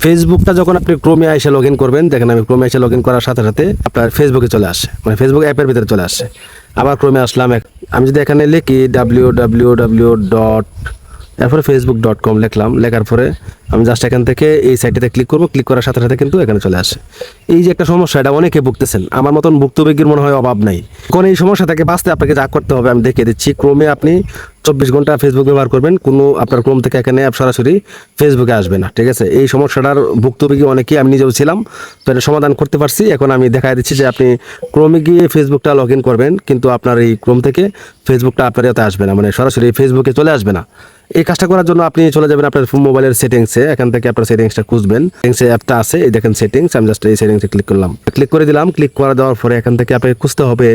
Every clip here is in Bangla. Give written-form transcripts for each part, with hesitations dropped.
ফেসবুকটা যখন আপনি ক্রোমে এসে লগ ইন করবেন, দেখেন আমি ক্রোমে এসে লগ ইন করার সাথে সাথে আপনার ফেসবুকে চলে আসে, মানে ফেসবুক অ্যাপের ভিতরে চলে আসে। আবার ক্রোমে আসলাম, আমি যদি এখানে লিখি www. এরপরে facebook.com লিখলাম, লেখার পরে আমি জাস্ট এখান থেকে এই সাইটটাতে ক্লিক করবো, ক্লিক করার সাথে সাথে কিন্তু এখানে চলে আসে। এই যে একটা সমস্যা, এটা অনেকে ভুগতেছেন, আমার মতন ভুক্তভোগীর মনে হয় অভাব নাই। এখন এই সমস্যা থেকে বাঁচতে আপনাকে যা করতে হবে আমি দেখিয়ে দিচ্ছি। ক্রোমে আপনি 24 ঘন্টা ফেসবুক ব্যবহার করবেন, কোনো আপনার ক্রোম থেকে এখানে অ্যাপ সরাসরি ফেসবুকে আসবে না, ঠিক আছে? এই সমস্যাটার ভুক্তভোগী অনেকেই, আমি নিজেও ছিলাম, তো এটা সমাধান করতে পারছি। এখন আমি দেখাই দিচ্ছি যে আপনি ক্রোমে গিয়ে ফেসবুকটা লগ ইন করবেন, কিন্তু আপনার এই ক্রোম থেকে ফেসবুকটা আপনার এতে আসবে না, মানে সরাসরি ফেসবুকে চলে আসবে না। এই কাজটা করার জন্য আপনি চলে যাবেন আপনার মোবাইলের সেটিংসে, এখান থেকে আপনার সেটিংসটা খুঁজবেন, সেটিংসে অ্যাপটা আছে, এই দেখেন সেটিংস, আমি জাস্ট এই সেটিংসে ক্লিক করলাম, ক্লিক করে দিলাম। ক্লিক করে দেওয়ার পরে এখান থেকে আপনাকে খুঁজতে হবে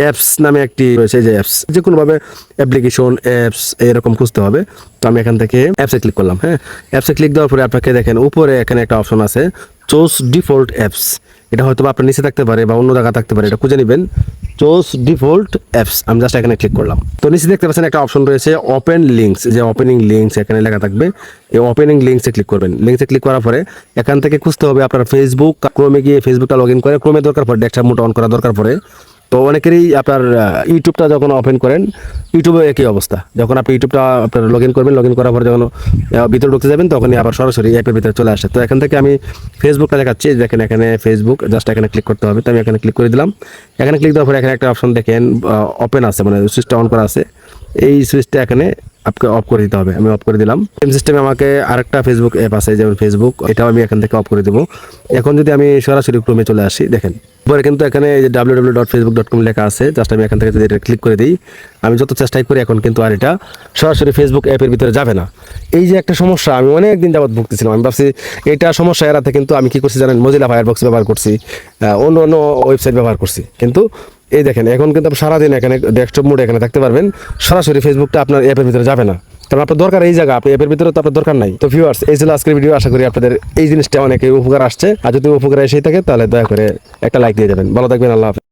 অ্যাপস নামে একটি রয়েছে, যে অ্যাপস, যে কোনোভাবে অ্যাপ্লিকেশন অ্যাপস এরকম খুঁজতে হবে। তো আমি এখান থেকে অ্যাপসে ক্লিক করলাম। হ্যাঁ, অ্যাপসে ক্লিক দেওয়ার পরে আপনাকে দেখেন উপরে এখানে একটা অপশন আছে, চুজ ডিফল্ট অ্যাপস। এটা হয়তো আপনার নিচে থাকতে পারে বা অন্য জায়গা থাকতে পারে, এটা খুঁজে নেবেন। চুজ ডিফল্ট অ্যাপস, আমি জাস্ট এখানে ক্লিক করলাম। তো নিচে দেখতে পাচ্ছেন একটা অপশন রয়েছে ওপেন লিঙ্কস, যে ওপেনিং লিঙ্কস এখানে লেখা থাকবে, এই ওপেনিং লিঙ্কসে ক্লিক করবেন। লিঙ্কসে ক্লিক করার পরে এখান থেকে খুঁজতে হবে আপনার ফেসবুক। ক্রোমে গিয়ে ফেসবুকটা লগ ইন করে, ক্রোমে দরকার পড়ে ডেস্কটপ মোড অন করা দরকার পড়ে। তো অনেকেরই আপনার ইউটিউবটা যখন ওপেন করেন, ইউটিউবে একই অবস্থা। যখন আপনি ইউটিউবটা আপনার লগ ইন করবেন, লগ ইন করার পরে যখন ভিতরে ঢুকতে যাবেন, তখনই আবার সরাসরি অ্যাপের ভিতরে চলে আসে। তো এখান থেকে আমি ফেসবুকটা দেখাচ্ছি, দেখেন এখানে ফেসবুক, জাস্ট এখানে ক্লিক করতে হবে। তো আমি এখানে ক্লিক করে দিলাম। এখানে ক্লিক দেওয়ার পরে এখানে একটা অপশন দেখেন ওপেন আছে, মানে সুইচটা অন করা আছে। এই সুইচটা এখানে আপনাকে অফ করে দিতে হবে, আমি অফ করে দিলাম। সেম সিস্টেমে আমাকে আরেকটা ফেসবুক অ্যাপ আছে, যেমন ফেসবুক, এটাও আমি এখান থেকে অফ করে দেবো। এখন যদি আমি সরাসরি ক্রোমে চলে আসি, দেখেন পরে কিন্তু এখানে www.facebook.com লেখা আছে, জাস্ট আমি এখান থেকে যদি এটা ক্লিক করে দিই, আমি যত চেষ্টাই করি এখন কিন্তু আর এটা সরাসরি ফেসবুক অ্যাপের ভিতরে যাবে না। এই যে একটা সমস্যা, আমি অনেক দিন যাবত ভুগতেছিলাম। আমি ভাবছি এটা সমস্যা এড়াতে কিন্তু আমি কি করছি জানেন, মজিলা ফায়ারবক্স ব্যবহার করছি, অন্য অন্য ওয়েবসাইট ব্যবহার করছি, কিন্তু এই দেখেন এখন কিন্তু আপনি সারাদিন এখানে ডেস্কটপ মোডে এখানে থাকতে পারবেন, সরাসরি ফেসবুকটা আপনার অ্যাপের ভিতরে যাবে না, কারণ আপনার দরকার এই জায়গা, আপনি অ্যাপের ভিতরে তো আপনার দরকার নাই। তো ভিউয়ার্স, এই ছিল আজকের ভিডিও। আশা করি আপনাদের এই জিনিসটা অনেক উপকার আসছে, আর যদি উপকার এসেই থাকে তাহলে দয়া করে একটা লাইক দিয়ে দেবেন। ভালো থাকবেন, আল্লাহ হাফেজ।